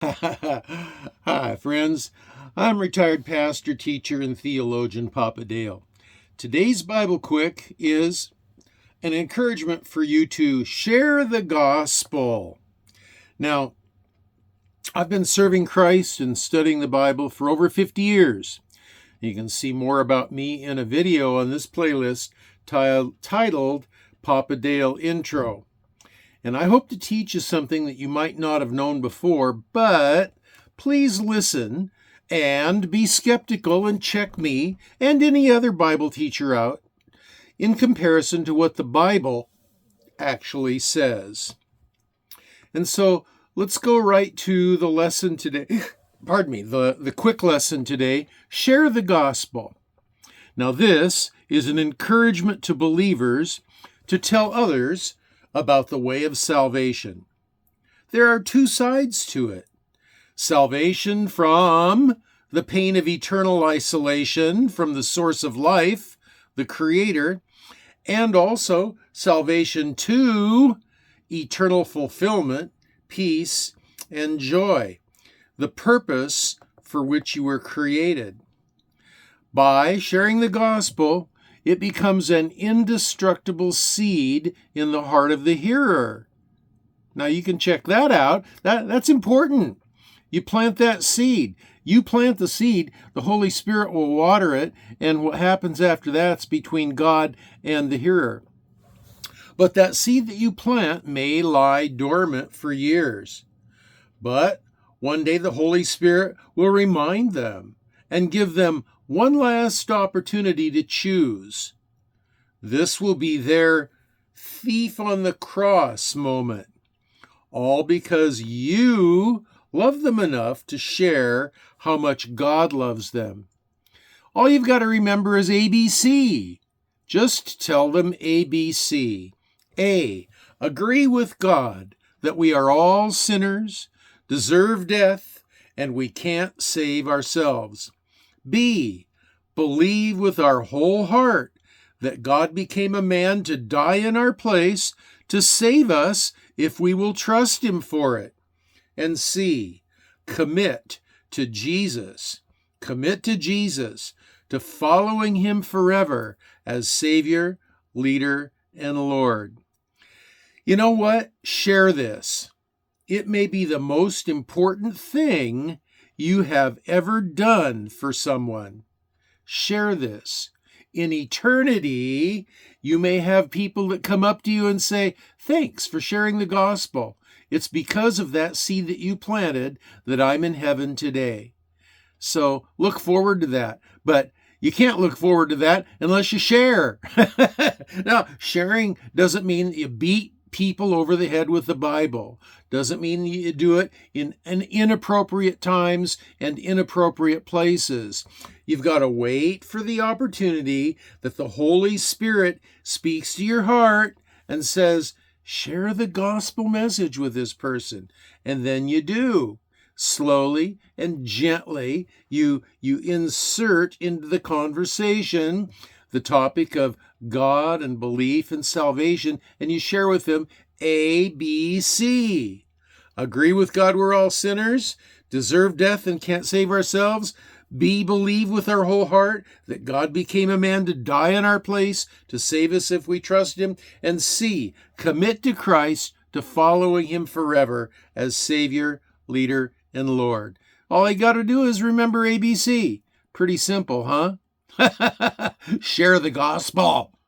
Hi, friends. I'm retired pastor, teacher, and theologian Papa Dale. Today's Bible Quick is an encouragement for you to share the gospel. Now, I've been serving Christ and studying the Bible for over 50 years. You can see more about me in a video on this playlist titled Papa Dale Intro. And I hope to teach you something that you might not have known before, but please listen and be skeptical and check me and any other Bible teacher out in comparison to what the Bible actually says. And so let's go right to the lesson today. Pardon me, the quick lesson today. Share the gospel. Now, this is an encouragement to believers to tell others about the way of salvation. There are two sides to it. Salvation from the pain of eternal isolation from the source of life, the Creator, and also salvation to eternal fulfillment, peace, and joy, the purpose for which you were created. By sharing the gospel, it becomes an indestructible seed in the heart of the hearer. Now you can check that out. That's important. You plant that seed. You plant the seed, the Holy Spirit will water it, and what happens after that's between God and the hearer. But that seed that you plant may lie dormant for years. But one day the Holy Spirit will remind them and give them one last opportunity to choose. This will be their thief on the cross moment, all because you love them enough to share how much God loves them. All you've got to remember is ABC. Just tell them ABC. A, agree with God that we are all sinners, deserve death, and we can't save ourselves. B, believe with our whole heart that God became a man to die in our place to save us if we will trust Him for it. And C, commit to Jesus. Commit to Jesus, to following Him forever as Savior, leader, and Lord. You know what? Share this. It may be the most important thing you have ever done for someone. Share this. In eternity, you may have people that come up to you and say, "Thanks for sharing the gospel. It's because of that seed that you planted that I'm in heaven today." So look forward to that. But you can't look forward to that unless you share. Now, sharing doesn't mean that you beat people over the head with the Bible. Doesn't mean you do it in inappropriate times and inappropriate places. You've got to wait for the opportunity that the Holy Spirit speaks to your heart and says, share the gospel message with this person. And then you do. Slowly and gently, you insert into the conversation the topic of God and belief and salvation, and you share with them A, B, C. Agree with God we're all sinners, deserve death and can't save ourselves. B, believe with our whole heart that God became a man to die in our place to save us if we trust Him. And C, commit to Christ, to following Him forever as Savior, leader, and Lord. All I got to do is remember ABC. Pretty simple, huh? Share the gospel.